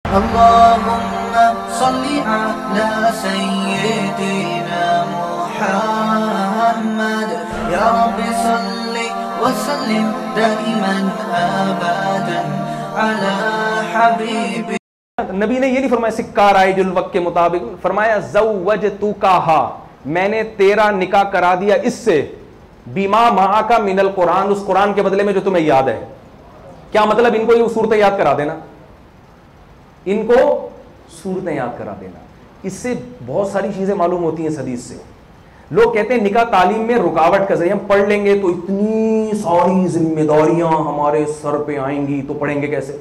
अल्लाहुम्मा सल्ली अला सय्यिदिना मुहम्मद या रब्बि सल्ली व सल्लिम दाइमन अबदन अला हबीबी। नबी ने ये नहीं फरमाया सिक्का राइजुल वक्त के मुताबिक, फरमाया ज़व्वजतुकाहा, मैंने तेरा निकाह करा दिया इससे, बीमा महा का मिनल कुरान, उस कुरान के बदले में जो तुम्हें याद है। क्या मतलब? इनको ये सूरतें याद करा देना, इनको सूरतें याद करा देना। इससे बहुत सारी चीजें मालूम होती हैं इस हदीस से। लोग कहते हैं निकाह तालीम में रुकावट का जरिए, हम पढ़ लेंगे तो इतनी सारी जिम्मेदारियां हमारे सर पे आएंगी, तो पढ़ेंगे कैसे?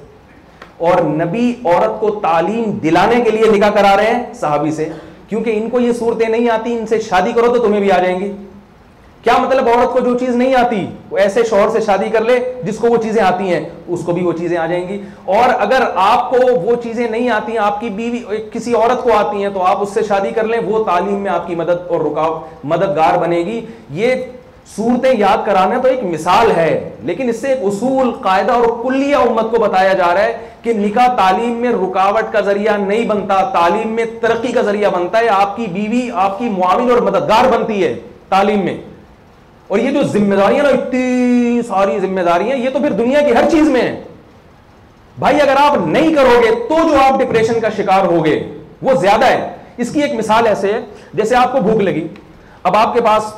और नबी औरत को तालीम दिलाने के लिए निकाह करा रहे हैं सहाबी से, क्योंकि इनको ये सूरतें नहीं आती, इनसे शादी करो तो तुम्हें भी आ जाएंगी। क्या मतलब? औरत को जो चीज नहीं आती वो ऐसे शौहर से शादी कर ले जिसको वो चीजें आती हैं, उसको भी वो चीजें आ जाएंगी। और अगर आपको वो चीजें नहीं आती, आपकी बीवी किसी औरत को आती हैं, तो आप उससे शादी कर लें, वो तालीम में आपकी मदद और मददगार बनेगी। ये सूरतें याद कराना तो एक मिसाल है, लेकिन इससे एक उसूल, कायदा और कुल्लिया उम्मत को बताया जा रहा है कि निकाह तालीम में रुकावट का जरिया नहीं बनता, तालीम में तरक्की का जरिया बनता है। आपकी बीवी आपकी मुआविन और मददगार बनती है तालीम में। और ये जो जिम्मेदारियां ना, इतनी सारी जिम्मेदारियां, ये तो फिर दुनिया की हर चीज में है भाई। अगर आप नहीं करोगे तो जो आप डिप्रेशन का शिकार होगे वो ज्यादा है। इसकी एक मिसाल ऐसे है, जैसे आपको भूख लगी, अब आपके पास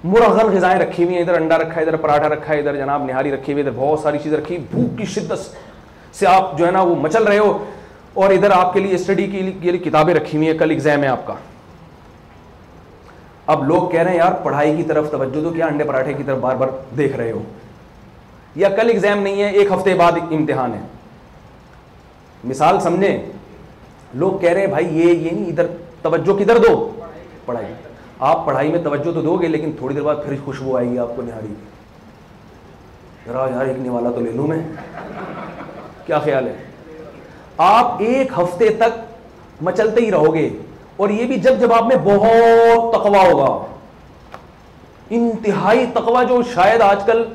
मुरगन ग़िज़ाएं रखी हुई हैं, इधर अंडा रखा है, इधर पराठा रखा है, इधर जनाब निहारी रखी हुई है, इधर बहुत सारी चीज़ रखी, भूख की शिद्दत से आप जो है ना वो मचल रहे हो, और इधर आपके लिए स्टडी के लिए किताबें रखी हुई हैं, कल एग्जाम है आपका। अब लोग कह रहे हैं यार पढ़ाई की तरफ तवज्जो दो, क्या अंडे पराठे की तरफ बार बार देख रहे हो? या कल एग्जाम नहीं है, एक हफ्ते बाद इम्तिहान है, मिसाल समझे। लोग कह रहे हैं भाई ये नहीं, इधर तवज्जो किधर दो? पढ़ाई। आप पढ़ाई में तवज्जो तो दोगे, लेकिन थोड़ी देर बाद फिर खुशबू आएगी आपको निहारी की, जरा यार एक निवाला तो ले लूं मैं, क्या ख्याल है? आप एक हफ्ते तक मचलते ही रहोगे, और ये भी जब आप में बहुत तकवा होगा, इंतहाई तकवा, जो शायद आजकल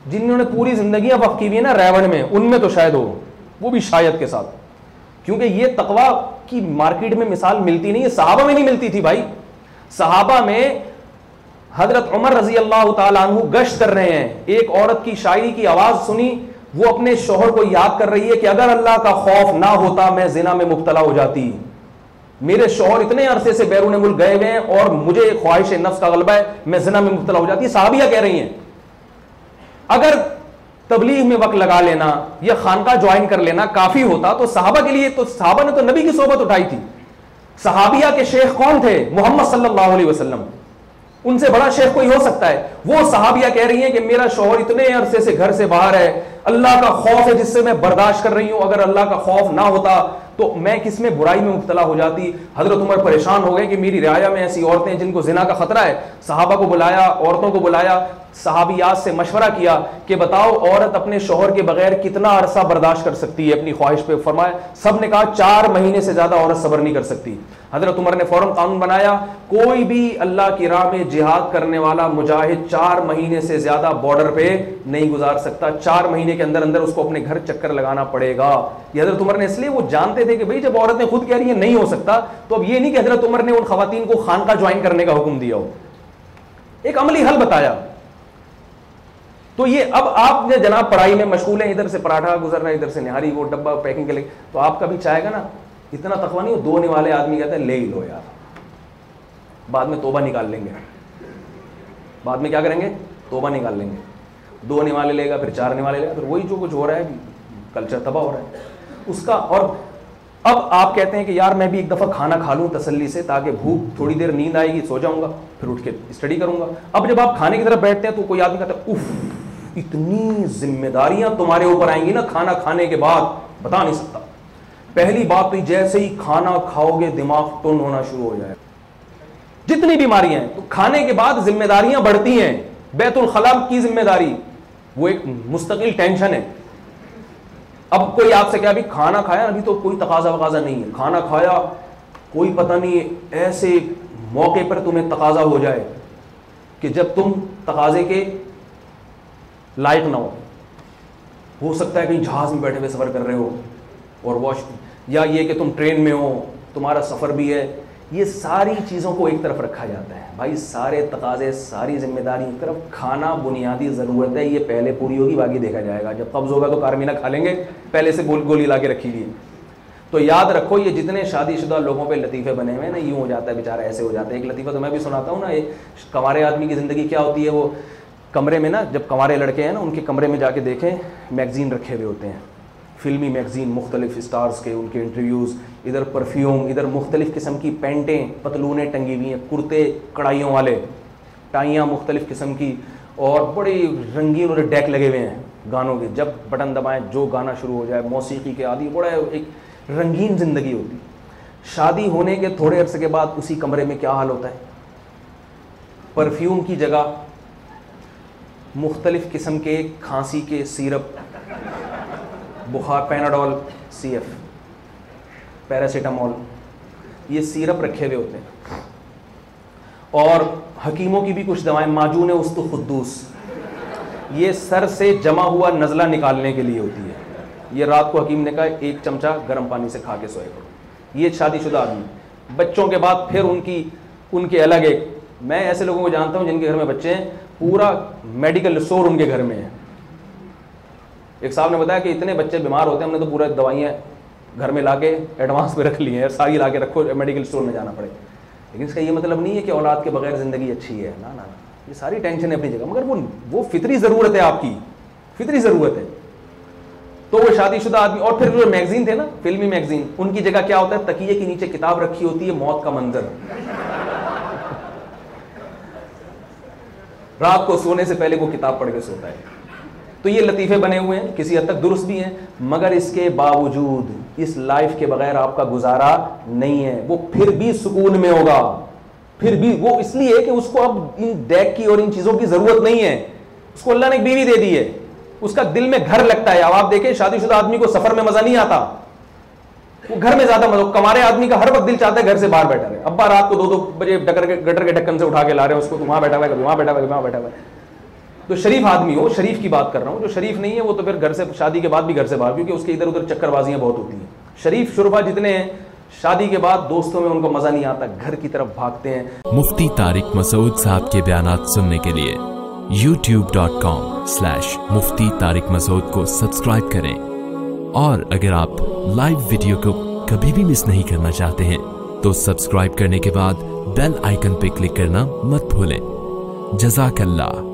जिन्होंने पूरी जिंदगी वक्फ की हुई है ना रैवण में, उनमें तो शायद हो, वो भी शायद के साथ, क्योंकि ये तकवा की मार्केट में मिसाल मिलती नहीं है। सहाबा में नहीं मिलती थी भाई। सहाबा में हजरत उमर रजी अल्लाह ताला अन्हु गश्त कर रहे हैं, एक औरत की शायरी की आवाज सुनी, वो अपने शौहर को याद कर रही है कि अगर अल्लाह का खौफ ना होता मैं जिना में मुब्तला हो जाती, मेरे शौहर इतने अरसे से बैरून मुल्क गए हुए हैं और मुझे ख्वाहिश नफ्स का गलबा है, मैं जिना में मुब्तला हो जाती। सहाबिया कह रही हैं अगर तबलीग में वक्त लगा लेना या खानका ज्वाइन कर लेना काफी होता तो सहाबा के लिए, तो सहाबा ने तो नबी की सोबत उठाई थी। सहाबिया के शेख कौन थे? मोहम्मद सल्लल्लाहु अलैहि वसल्लम। उनसे बड़ा शेख कोई हो सकता है? वो सहाबिया कह रही हैं कि मेरा शौहर इतने अरसे से घर से बाहर है, अल्लाह का खौफ है जिससे मैं बर्दाश्त कर रही हूं, अगर अल्लाह का खौफ ना होता तो मैं किसमें बुराई में मुब्तला हो जाती। हजरत उमर परेशान हो गए कि मेरी रियाया में ऐसी औरतें जिनको जिना का खतरा है। सहाबा को बुलाया, औरतों को बुलाया, सहाबियात से मशवरा किया कि बताओ औरत अपने शौहर के बगैर कितना अरसा बर्दाश्त कर सकती है अपनी ख्वाहिश पे। फरमाया, सब ने कहा 4 महीने से ज्यादा औरत सब्र नहीं कर सकती। हजरत उमर ने फौरन कानून बनाया, कोई भी अल्लाह की राह में जिहाद करने वाला मुजाहिद 4 महीने से ज्यादा बॉर्डर पे नहीं गुजार सकता। 4 महीने के अंदर अंदर उसको अपने घर चक्कर लगाना पड़ेगा। ये हजरत उमर ने, इसलिए वो जानते थे कि भाई जब औरतें खुद कह रही है नहीं हो सकता, तो अब ये नहीं कि हजरत उमर ने उन खवातीन को खानका ज्वाइन करने का हुक्म दिया हो, एक अमली हल बताया। तो ये अब आपने जनाब पढ़ाई में मशगूल है, इधर से पराठा गुजर रहा है, इधर से निहारी, वो डब्बा पैकिंग के लिए, तो आपका भी चाहेगा ना, इतना तकवा नहीं हो। 2 निवाले आदमी कहते हैं ले ही लो यार, बाद में तोबा निकाल लेंगे। बाद में क्या करेंगे? तोबा निकाल लेंगे। 2 निवाले लेगा, फिर 4 निवाले लेगा, फिर वही जो कुछ हो रहा है, कल्चर तबाह हो रहा है उसका। और अब आप कहते हैं कि यार मैं भी एक दफा खाना खा लूं तसल्ली से, ताकि भूख, थोड़ी देर नींद आएगी, सो जाऊंगा, फिर उठ के स्टडी करूंगा। अब जब आप खाने की तरफ बैठते हैं तो कोई आदमी कहता है उफ, इतनी जिम्मेदारियां तुम्हारे ऊपर आएंगी ना खाना खाने के बाद, बता नहीं सकता। पहली बात तो जैसे ही खाना खाओगे दिमाग टुन होना शुरू हो जाए, जितनी बीमारियां हैं, तो खाने के बाद जिम्मेदारियां बढ़ती हैं। बैतुल खला की जिम्मेदारी वो एक मुस्तकिल टेंशन है। अब कोई आपसे क्या, अभी खाना खाया, अभी तो कोई तकाजा वकाजा नहीं है, खाना खाया, कोई पता नहीं ऐसे मौके पर तुम्हें तकाजा हो जाए कि जब तुम तकाजे के लायक ना हो सकता है कहीं जहाज में बैठे हुए सफर कर रहे हो और वॉश या ये कि तुम ट्रेन में हो, तुम्हारा सफ़र भी है, ये सारी चीज़ों को एक तरफ रखा जाता है। भाई सारे तकाजे, सारी जिम्मेदारी एक तरफ, खाना बुनियादी ज़रूरत है, ये पहले पूरी होगी, बाकी देखा जाएगा। जब कब्ज़ होगा तो कारमीना खा लेंगे, पहले से गोली ला के रखी हुई है। तो याद रखो, ये जितने शादीशुदा लोगों पे लतीफ़े बने हुए हैं ना, यूँ हो जाता है बेचारा, ऐसे हो जाता है। एक लतीफ़ा तो मैं भी सुनाता हूँ ना, एक कंवारे आदमी की ज़िंदगी क्या होती है, वो कमरे में ना, जब कंवारे लड़के हैं ना, उनके कमरे में जाके देखें, मैगज़ीन रखे हुए होते हैं, फिल्मी मैगज़ीन, मुख्तलिफ स्टार्स के, उनके इंटरव्यूज़, इधर परफ्यूम, इधर मुख्तलिफ़ किस्म की पैंटें, पतलूनें टंगी हुई हैं, कुर्ते कढ़ाइयों वाले, टाइयाँ मुख्तलिफ़ किस्म की, और बड़े रंगीन और डेक लगे हुए हैं गानों के। जब बटन दबाएं जो गाना शुरू हो जाए, मौसीकी के आदि, बड़ा एक रंगीन ज़िंदगी होती। शादी होने के थोड़े अरसे के बाद उसी कमरे में क्या हाल होता है, परफ्यूम की जगह मुख्तलिफ़ किस्म के खांसी के सिरप, बुखार, पैनाडोल, CF, पैरासीटामोल, ये सिरप रखे हुए होते हैं। और हकीमों की भी कुछ दवाएं, माजून उस्तु खुद्दूस, ये सर से जमा हुआ नज़ला निकालने के लिए होती है। ये रात को हकीम ने कहा 1 चमचा गर्म पानी से खा के सोए करो। ये शादीशुदा आदमी, बच्चों के बाद फिर उनके अलग एक, मैं ऐसे लोगों को जानता हूँ जिनके घर में बच्चे हैं, पूरा मेडिकल स्टोर उनके घर में है। एक साहब ने बताया कि इतने बच्चे बीमार होते हैं, हमने तो पूरा दवाइयाँ घर में लाके एडवांस पे रख ली हैं, सारी ला के रखो, मेडिकल स्टोर में जाना पड़े। लेकिन इसका ये मतलब नहीं है कि औलाद के बगैर ज़िंदगी अच्छी है, ना ना ना, ये सारी टेंशन है अपनी जगह, मगर वो फितरी ज़रूरत है, आपकी फितरी ज़रूरत है। तो वो शादीशुदा आदमी, और फिर जो मैगज़ीन थे ना, फिल्मी मैगज़ीन, उनकी जगह क्या होता है, तकिए के नीचे किताब रखी होती है, मौत का मंजर। रात को सोने से पहले वो किताब पढ़ के सोता है। तो ये लतीफ़े बने हुए हैं, किसी हद तक दुरुस्त भी हैं, मगर इसके बावजूद इस लाइफ के बगैर आपका गुजारा नहीं है। वो फिर भी सुकून में होगा, फिर भी वो इसलिए कि उसको अब इन डेक की और इन चीज़ों की ज़रूरत नहीं है। उसको अल्लाह ने एक बीवी दे दी है, उसका दिल में घर लगता है। अब आप देखें, शादीशुदा आदमी को सफ़र में मज़ा नहीं आता, वो घर में ज़्यादा मज़ा। कमारे आदमी का हर वक्त दिल चाहता है घर से बाहर बैठा रहे। अब्बा रात को 2-2 बजे गटर के ढक्कन से उठा के ला रहे हैं उसको, वहाँ बैठा हुआ है, वहाँ बैठा हुआ है, वहाँ बैठा हुआ है। तो शरीफ आदमी हो, शरीफ की बात कर रहा हूँ, जो शरीफ नहीं है वो तो फिर घर से, शादी के बाद भी घर से बाहर, क्योंकि उसके इधर उधर चक्करबाजियाँ बहुत होती हैं। शरीफ शुरबा जितने हैं, शादी के बाद दोस्तों में उनको मज़ा नहीं आता, घर की तरफ भागते हैं। मुफ्ती तारिक मसूद साहब के बयानात सुनने के लिए youtube.com/मुफ्ती तारिक मसूद को सब्सक्राइब करें। और अगर आप लाइव वीडियो को कभी भी मिस नहीं करना चाहते हैं तो सब्सक्राइब करने के बाद बेल आइकन पे क्लिक करना मत भूलें। जज़ाकल्लाह।